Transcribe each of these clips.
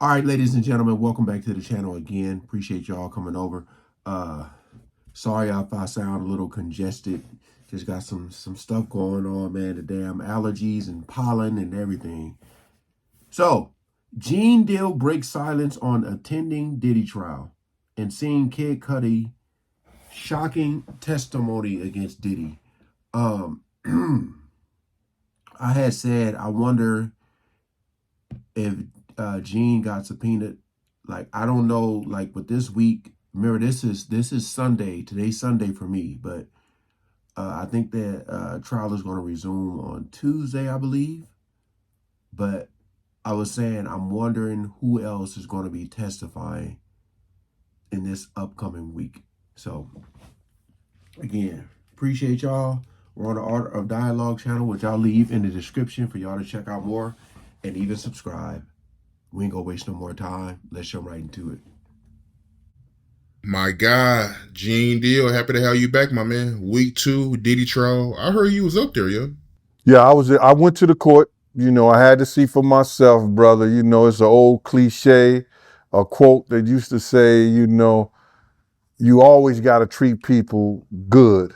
All right, ladies and gentlemen, welcome back to the channel again. Appreciate y'all coming over. Uh, sorry if I sound a little congested. Just got some stuff going on, man. The damn allergies and pollen and everything. So, Gene Deal breaks silence on attending Diddy trial and seeing Kid Cudi shocking testimony against Diddy. Um, I had said I wonder if Gene got subpoenaed. Like I don't know, like but this week, remember this is Sunday. Today's Sunday for me, but I think that trial is going to resume on Tuesday, I believe. But I was saying I'm wondering who else is going to be testifying in this upcoming week. So again, appreciate y'all. We're on the Art of Dialogue channel, which I'll leave in the description for y'all to check out more and even subscribe. We ain't gonna waste no more time. Let's jump right into it. My guy, Gene Deal, happy to have you back, my man. Week 2, Diddy trial. I heard you was up there, yo. Yeah, I went to the court. I had to see for myself, brother. It's an old cliche, a quote that used to say, you always got to treat people good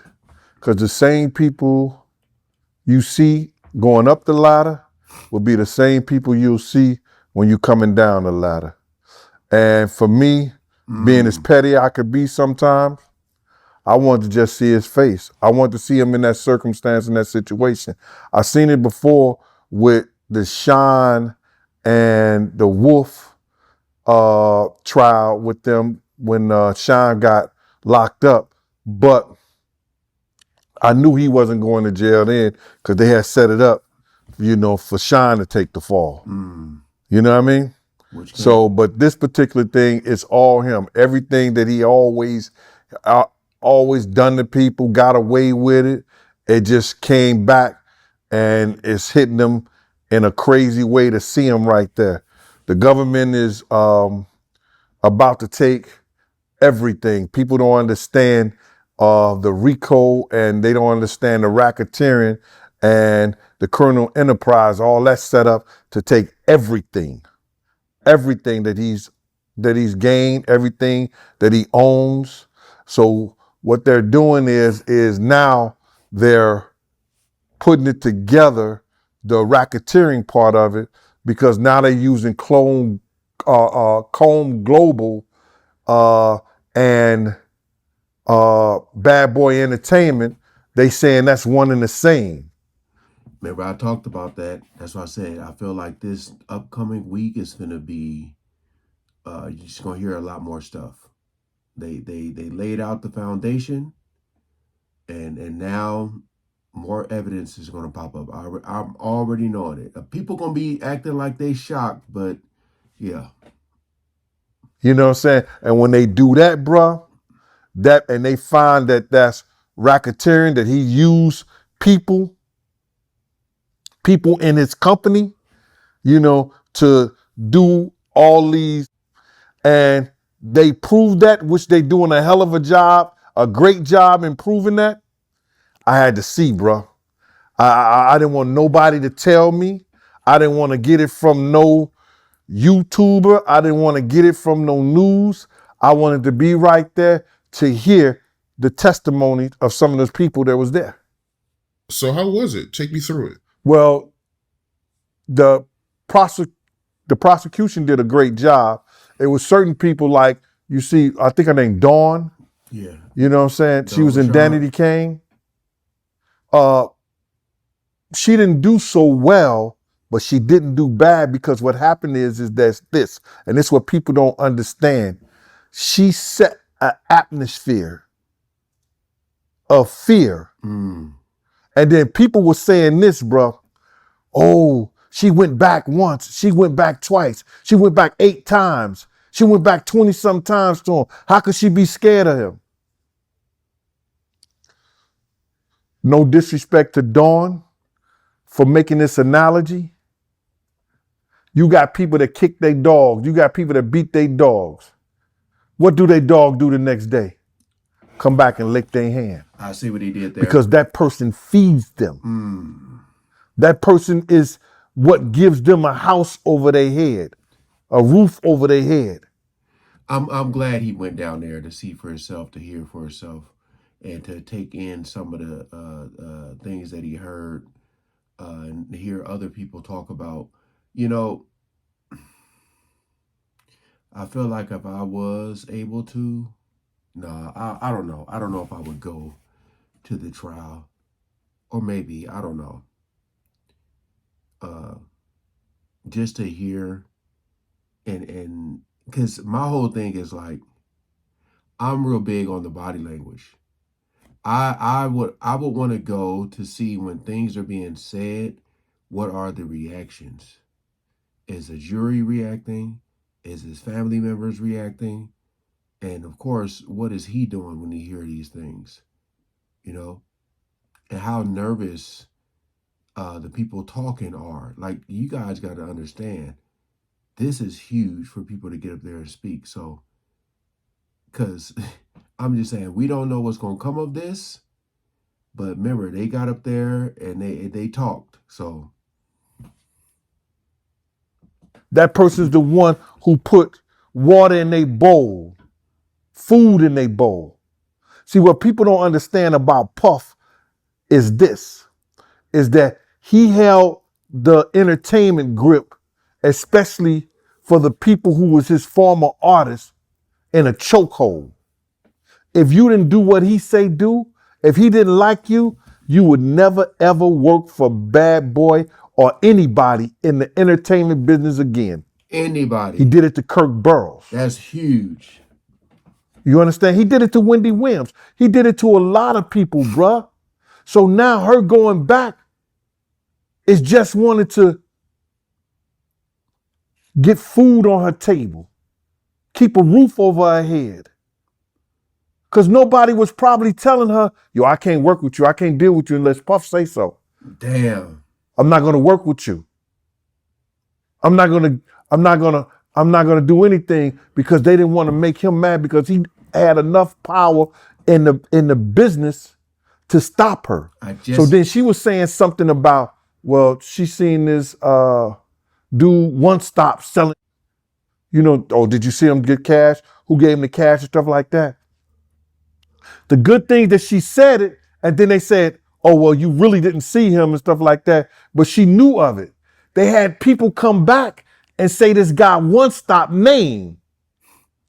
because the same people you see going up the ladder will be the same people you'll see when you're coming down the ladder. And for me, being as petty I could be sometimes, I wanted to just see his face. I wanted to see him in that circumstance, in that situation. I've seen it before with the Sean and the Wolf trial with them when Sean got locked up. But I knew he wasn't going to jail then because they had set it up, for Sean to take the fall. You know what I mean? So, but this particular thing, it's all him. Everything that he always done to people, got away with it. It just came back and it's hitting them in a crazy way to see him right there. The government is about to take everything. People don't understand the RICO and they don't understand the racketeering and the criminal enterprise, all that set up to take everything that he's gained, everything that he owns. So what they're doing is now they're putting it together, the racketeering part of it, because now they're using Comb Global and Bad Boy Entertainment. They saying that's one and the same. Remember, I talked about that. That's why I said I feel like this upcoming week is gonna be. You're just gonna hear a lot more stuff. They laid out the foundation, and now more evidence is gonna pop up. I'm already knowing it. People gonna be acting like they shocked, but yeah. You know what I'm saying? And when they do that, bruh, and they find that that's racketeering, that he used people in his company, to do all these, and they prove that, which they doing a hell of a job, a great job in proving that. I had to see, bro. I didn't want nobody to tell me. I didn't want to get it from no YouTuber. I didn't want to get it from no news. I wanted to be right there to hear the testimony of some of those people that was there. So how was it? Take me through it. Well, the prosecution did a great job. It was certain people like, you see, I think her name Dawn. Yeah. You know what I'm saying? She was in Danity Kane. She didn't do so well, but she didn't do bad because what happened is there's this, and it's what people don't understand. She set an atmosphere of fear. And then people were saying this, bro. Oh, she went back once. She went back twice. She went back 8 times. She went back 20-some times to him. How could she be scared of him? No disrespect to Dawn for making this analogy. You got people that kick their dogs. You got people that beat their dogs. What do their dog do the next day? Come back and lick their hand. I see what he did there. Because that person feeds them. That person is what gives them a house over their head. a roof over their head. I'm glad he went down there to see for himself, to hear for himself, and to take in some of the things that he heard, and hear other people talk about. You know, I feel like if I was able to, nah, I don't know. I don't know if I would go to the trial, or maybe I don't know. Uh, just to hear and because my whole thing is like I'm real big on the body language. I would want to go to see when things are being said, what are the reactions? Is the jury reacting? Is his family members reacting? And of course, what is he doing when he hear these things? You know, and how nervous the people talking are. Like you guys got to understand, this is huge for people to get up there and speak. So, because I'm just saying, we don't know what's going to come of this. But remember, they got up there and they talked. So That person's the one who put water in their bowl, food in their bowl. See, what people don't understand about Puff is this, is that he held the entertainment grip, especially for the people who was his former artists, in a chokehold. If you didn't do what he say do, if he didn't like you, you would never ever work for Bad Boy or anybody in the entertainment business again. anybody. He did it to Kirk Burrows. That's huge. You understand? He did it to Wendy Williams. He did it to a lot of people, bruh. So now her going back is just wanted to get food on her table, keep a roof over her head. Because nobody was probably telling her, yo, I can't work with you. I can't deal with you unless Puff say so. Damn. I'm not going to work with you. I'm not going to do anything, because they didn't want to make him mad, because he had enough power in the business to stop her. So then she was saying something about, well, she seen this dude one stop selling, oh, did you see him get cash? Who gave him the cash and stuff like that? The good thing that she said it, and then they said, oh, well, you really didn't see him and stuff like that, but she knew of it. They had people come back and say this guy one stop name,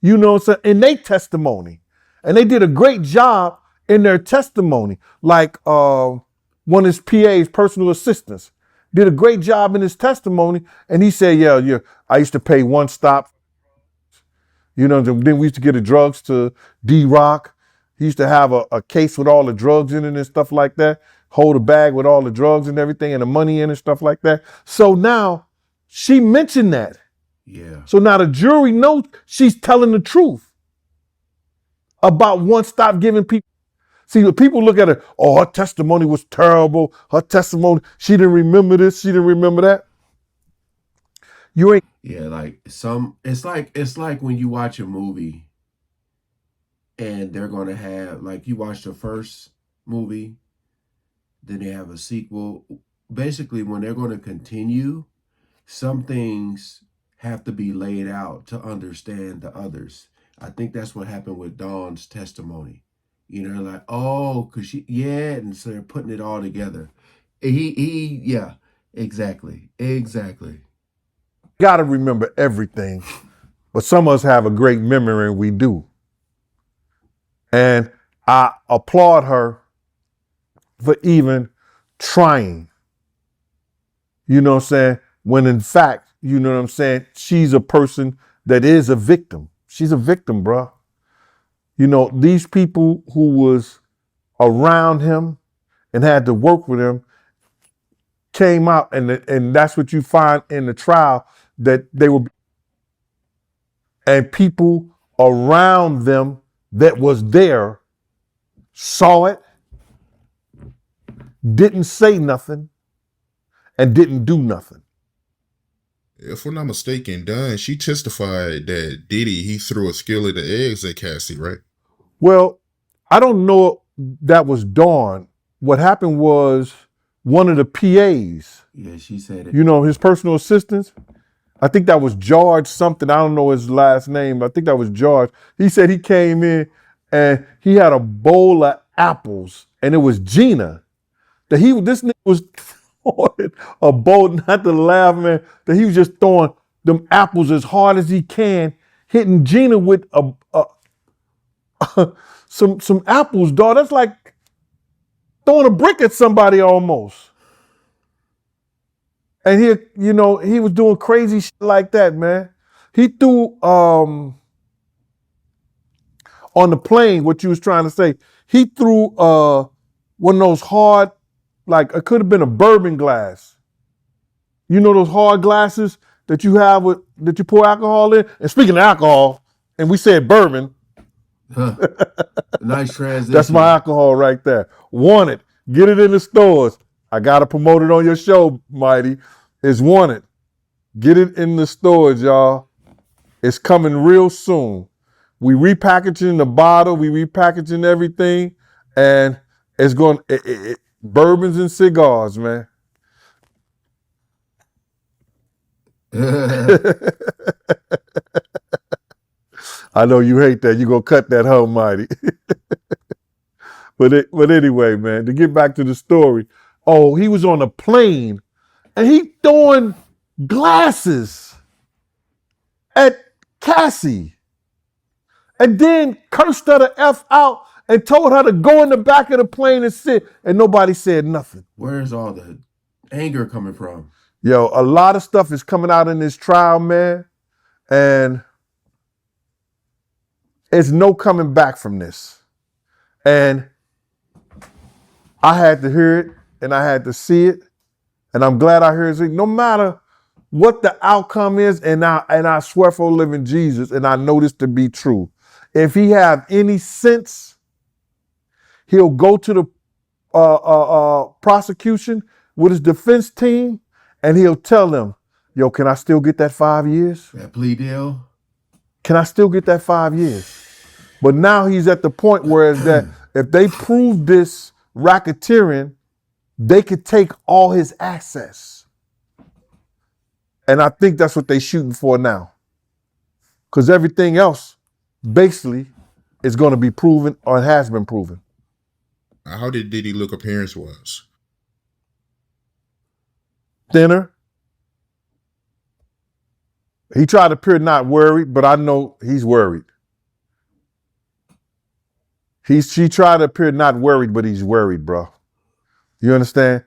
so in their testimony. And they did a great job in their testimony. Like one of his PA's personal assistants did a great job in his testimony. And he said, yeah, I used to pay one stop. Then we used to get the drugs to D-Rock. He used to have a case with all the drugs in it and stuff like that. Hold a bag with all the drugs and everything and the money in and stuff like that. So now she mentioned that. Yeah. So now the jury knows she's telling the truth about one stop giving people. See, when people look at her, oh, her testimony was terrible. Her testimony, she didn't remember this, she didn't remember that. You ain't. Yeah, like it's like when you watch a movie and they're gonna have, like, you watch the first movie, then they have a sequel. Basically, when they're gonna continue, some things have to be laid out to understand the others. I think that's what happened with Dawn's testimony. Like, oh, cause yeah, and so they're putting it all together. Yeah, exactly. Got to remember everything, but some of us have a great memory, and we do. And I applaud her for even trying. You know what I'm saying? When in fact, you know what I'm saying, she's a person that is a victim. She's a victim, bro. These people who was around him and had to work with him came out, and that's what you find in the trial, that they were, and people around them that was there saw it, didn't say nothing, and didn't do nothing. If I'm not mistaken, Dunn, she testified that Diddy, he threw a skillet of eggs at Cassie, right? Well, I don't know that was Dawn. What happened was one of the PAs, Yeah, she said it. his personal assistants, I think that was George something. I don't know his last name. I think that was George. He said he came in and he had a bowl of apples, and it was Gina. This nigga was throwing a bowl, not to laugh, man. That he was just throwing them apples as hard as he can, hitting Gina with some apples, dog. That's like throwing a brick at somebody almost. And he was doing crazy shit like that, man. He threw on the plane, what you was trying to say, he threw one of those hard, like it could have been a bourbon glass. You know those hard glasses that you have that you pour alcohol in? And speaking of alcohol, and we said bourbon, Huh. Nice transition. that's my alcohol right there. Want it. Get it in the stores. I got to promote it on your show, Mighty. It's wanted. Get it in the stores, y'all. It's coming real soon. We repackaging the bottle. We repackaging everything. And it's going, bourbons and cigars, man. I know you hate that. You're going to cut that, huh, Mighty? But anyway, man, to get back to the story. Oh, he was on a plane and he throwing glasses at Cassie. And then cursed her the F out and told her to go in the back of the plane and sit. And nobody said nothing. Where's all the anger coming from? Yo, a lot of stuff is coming out in this trial, man. And it's no coming back from this. And I had to hear it and I had to see it. And I'm glad I heard it. No matter what the outcome is, and I swear for living Jesus, and I know this to be true. If he have any sense, he'll go to the prosecution with his defense team, and he'll tell them, yo, can I still get that 5 years? That plea deal? Can I still get that 5 years? But now he's at the point where is that if they prove this racketeering, they could take all his assets. And I think that's what they're shooting for now. Because everything else basically is going to be proven or has been proven. How did Diddy look appearance-wise? Thinner. He tried to appear not worried, but I know he's worried. She tried to appear not worried, but he's worried, bro. You understand?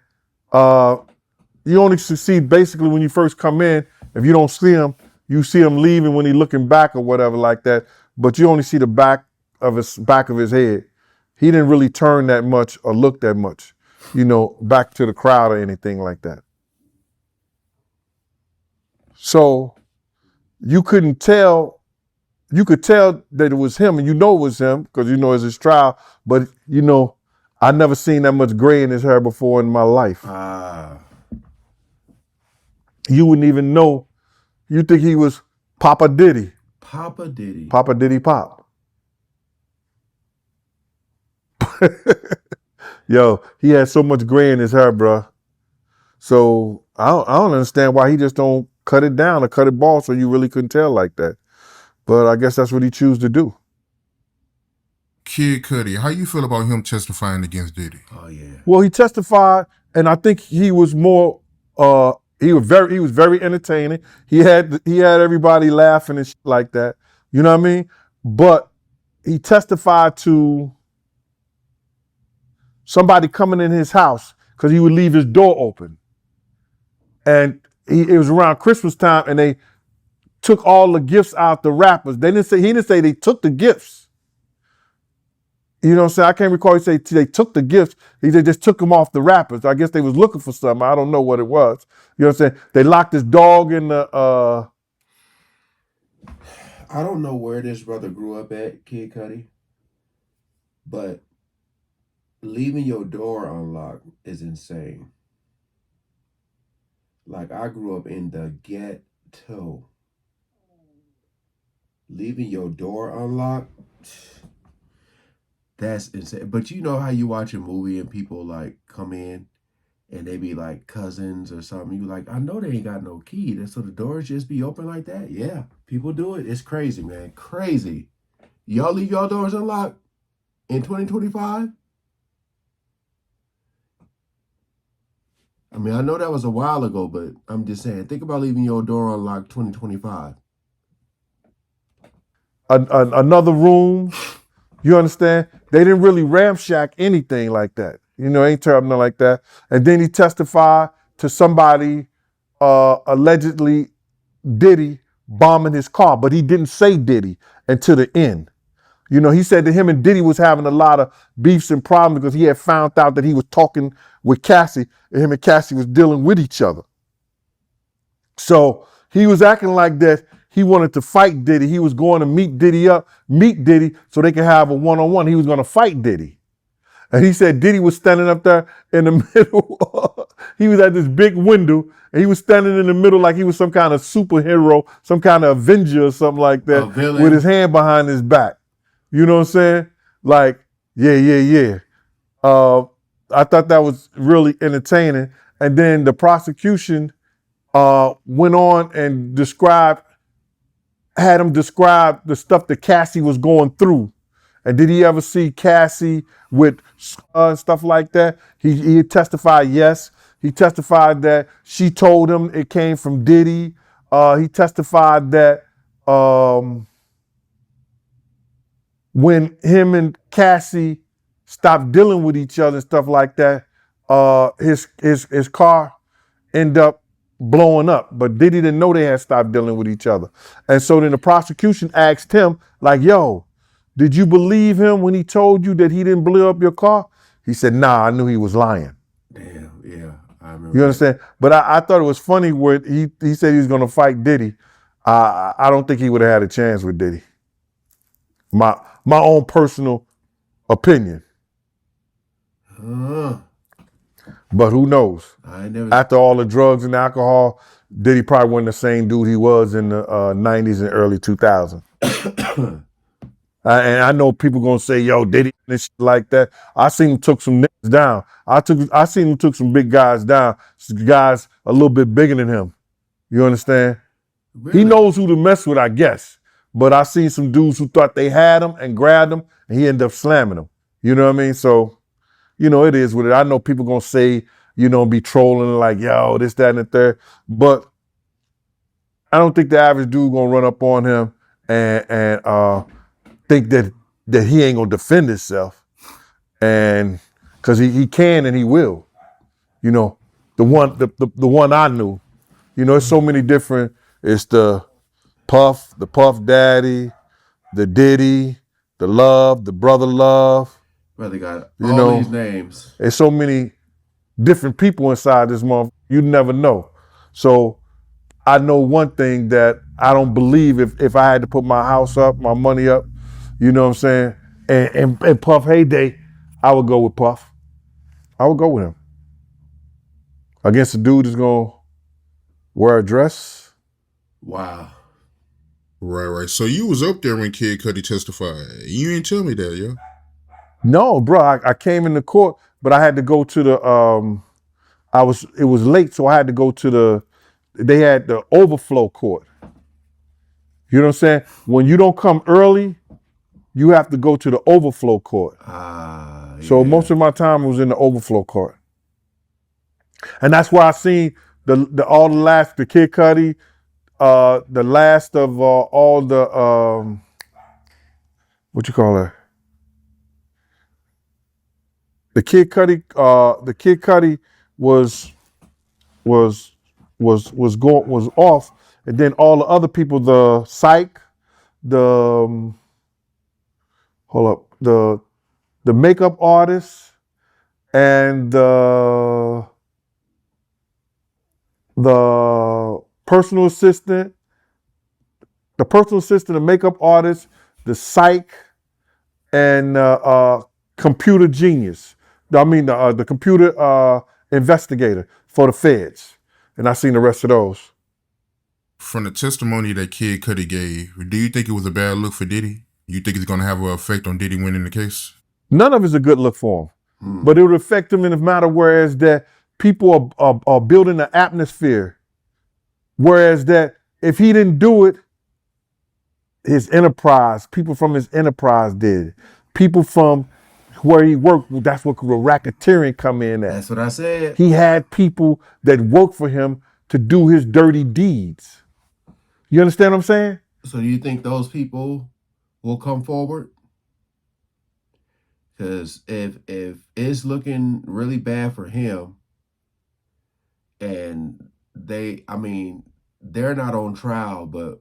You only succeed basically when you first come in. If you don't see him, you see him leaving when he's looking back or whatever like that. But you only see the back of his head. He didn't really turn that much or look that much, back to the crowd or anything like that. So you couldn't tell. You could tell that it was him, and it was him because it's his trial. But I never seen that much gray in his hair before in my life. You wouldn't even know. You think he was Papa Diddy. Papa Diddy. Papa Diddy Pop. Yo, he had so much gray in his hair, bro. So I don't understand why he just don't cut it down or cut it bald so you really couldn't tell like that. But I guess that's what he choose to do. Kid Cudi, how you feel about him testifying against Diddy? Oh yeah. Well, he testified, and I think he was more. He was very entertaining. He had everybody laughing and shit like that. You know what I mean? But he testified to somebody coming in his house because he would leave his door open, and it was around Christmas time, and they took all the gifts out the wrappers. He didn't say they took the gifts. You know what I'm saying? I can't recall he said they took the gifts. They just took them off the wrappers. I guess they was looking for something. I don't know what it was. You know what I'm saying? They locked his dog in the I don't know where this brother grew up at, Kid Cudi, but leaving your door unlocked is insane. Like, I grew up in the ghetto. Leaving your door unlocked, that's insane. But you know how you watch a movie and people like come in and they be like cousins or something. You be like, I know they ain't got no key. So the doors just be open like that. Yeah, people do it. It's crazy, man. Crazy. Y'all leave y'all doors unlocked in 2025? I mean, I know that was a while ago, but I'm just saying, think about leaving your door unlocked 2025. Another room, you understand? They didn't really ramshack anything like that. You know, ain't terrible nothing like that. And then he testified to somebody allegedly Diddy bombing his car, but he didn't say Diddy until the end. You know, he said that him and Diddy was having a lot of beefs and problems because he had found out that he was talking with Cassie, and him and Cassie was dealing with each other. So he was acting like that he wanted to fight Diddy. He was going to meet Diddy so they could have a one-on-one. He was going to fight Diddy. And he said Diddy was standing up there in the middle. He was at this big window, and he was standing in the middle like he was some kind of superhero, some kind of Avenger or something like that, with his hand behind his back. You know what I'm saying? Like, yeah. I thought that was really entertaining. And then the prosecution went on and had him describe the stuff that Cassie was going through. And did he ever see Cassie with stuff like that? He testified yes. He testified that she told him it came from Diddy. He testified that when him and Cassie stopped dealing with each other and stuff like that, his car ended up blowing up. But Diddy didn't know they had stopped dealing with each other. And so then the prosecution asked him, like, yo, did you believe him when he told you that he didn't blow up your car? He said, nah, I knew he was lying. Damn, yeah, I remember. You understand? But I thought it was funny where he said he was going to fight Diddy. I don't think he would have had a chance with Diddy. My own personal opinion. But who knows? After all the drugs and alcohol, Diddy probably wasn't the same dude he was in the 90s and early 2000s. And I know people gonna say, yo, Diddy and shit like that. I seen him took some niggas down. I seen him took some big guys down, some guys a little bit bigger than him. You understand? Really? He knows who to mess with, I guess. But I seen some dudes who thought they had him and grabbed him, and he ended up slamming them. You know what I mean? So, you know, it is what it. I know people gonna say, you know, be trolling like, yo, this, that, and the third. But I don't think the average dude gonna run up on him and think that he ain't gonna defend himself, and because he can and he will. You know, the one I knew. You know, it's so many different. It's the Puff Daddy, the Diddy, the Love, the Brother Love. Brother got all these names. There's so many different people inside this month. You never know. So I know one thing that I don't believe if I had to put my house up, my money up, you know what I'm saying? And Puff heyday, I would go with Puff. I would go with him. Against a dude that's gonna wear a dress. Wow. Right. So you was up there when Kid Cudi testified. You didn't tell me that, yo. No, bro. I came in the court, but I had to go to the it was late, so I had to go to they had the overflow court. You know what I'm saying? When you don't come early, you have to go to the overflow court. So most of my time was in the overflow court. And that's why I seen the Kid Cudi, the last of all the what you call it? The Kid Cudi was off, and then all the other people, the Psych, the makeup artist, and the personal assistant, the makeup artist, the Psych, and computer genius. I mean the computer investigator for the feds, and I seen the rest of those. From the testimony that Kid Cudi gave, do you think it was a bad look for Diddy? You think it's gonna have an effect on Diddy winning the case? None of it's a good look for him, but it would affect him in a matter whereas that people are building an atmosphere. Whereas that if he didn't do it, his enterprise, people from his enterprise did it. People from where he worked, that's what the racketeering come in at. That's what I said. He had people that worked for him to do his dirty deeds. You understand what I'm saying? So do you think those people will come forward? Because if it's looking really bad for him, and they're not on trial, but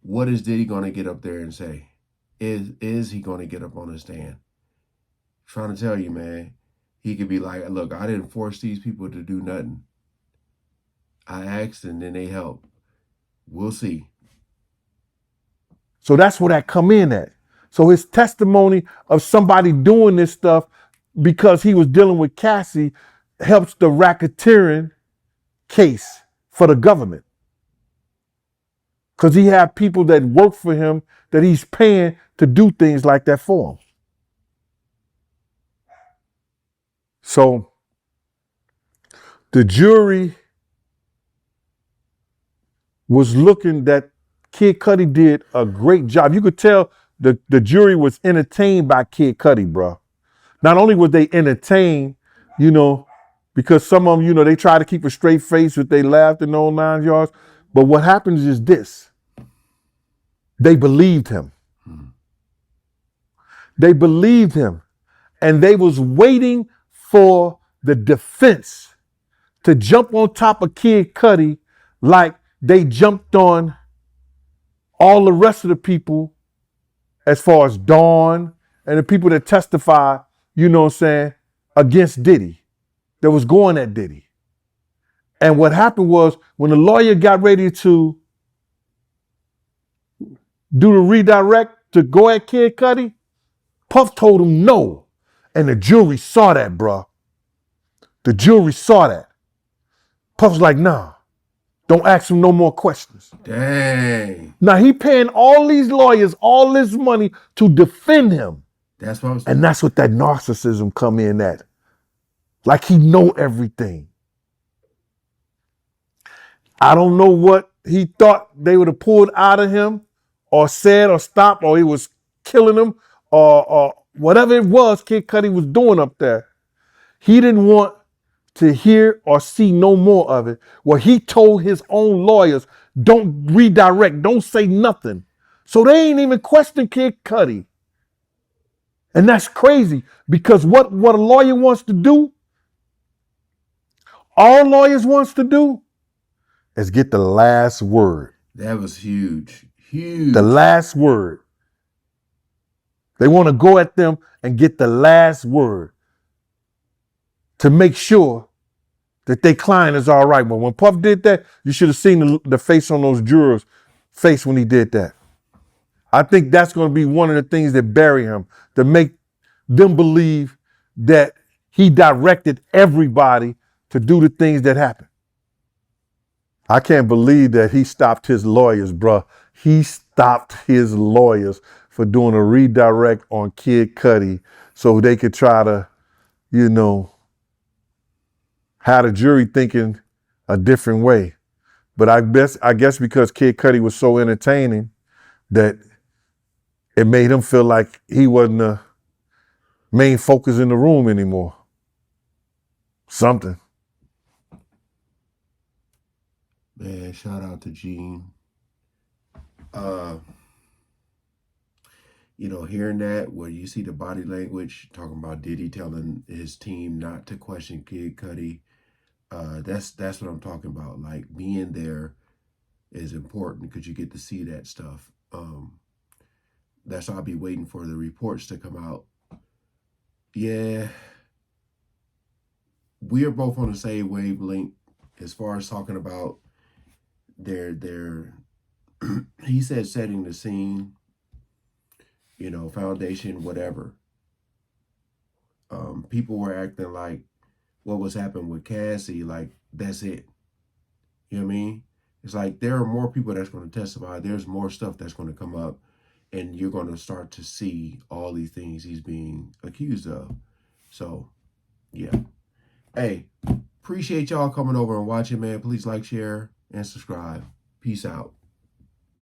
what is Diddy going to get up there and say? Is he going to get up on the stand? Trying to tell you, man, he could be like, look, I didn't force these people to do nothing. I asked and then they helped. We'll see. So that's where that come in at. So his testimony of somebody doing this stuff because he was dealing with Cassie helps the racketeering case for the government. Because he had people that work for him that he's paying to do things like that for him. So the jury was looking that Kid Cudi did a great job. You could tell the jury was entertained by Kid Cudi, bro. Not only was they entertained, because some of them, they try to keep a straight face with they laughed in all 9 yards. But what happens is this. They believed him. They believed him. And they was waiting for the defense to jump on top of Kid Cudi like they jumped on all the rest of the people as far as Dawn and the people that testified, against Diddy, that was going at Diddy. And what happened was when the lawyer got ready to do the redirect to go at Kid Cudi, Puff told him no. And the jury saw that, bro. The jury saw that. Puff's like, nah, don't ask him no more questions. Dang. Now he paying all these lawyers all this money to defend him. That's what I'm saying. And that's what that narcissism come in at. Like he know everything. I don't know what he thought they would have pulled out of him or said or stopped or he was killing him or whatever it was Kid Cudi was doing up there. He didn't want to hear or see no more of it. Well, he told his own lawyers, don't redirect, don't say nothing. So they ain't even question Kid Cudi. And that's crazy because what a lawyer wants to do, all lawyers wants to do is get the last word. That was huge. Huge. The last word. They want to go at them and get the last word to make sure that their client is all right. But when Puff did that, you should have seen the face on those jurors' face when he did that. I think that's going to be one of the things that bury him, to make them believe that he directed everybody to do the things that happened. I can't believe that he stopped his lawyers, bro. He stopped his lawyers for doing a redirect on Kid Cudi so they could try to, have the jury thinking a different way. But I guess because Kid Cudi was so entertaining that it made him feel like he wasn't the main focus in the room anymore. Something. Man, shout out to Gene. Hearing that, where you see the body language, talking about Diddy telling his team not to question Kid Cudi, that's what I'm talking about. Like, being there is important because you get to see that stuff. That's why I'll be waiting for the reports to come out. Yeah, we are both on the same wavelength as far as talking about their he said setting the scene, foundation, whatever. People were acting like what was happening with Cassie, like that's it. You know what I mean? It's like there are more people that's going to testify. There's more stuff that's going to come up, and you're going to start to see all these things he's being accused of. So, yeah. Hey, appreciate y'all coming over and watching, man. Please like, share, and subscribe. Peace out.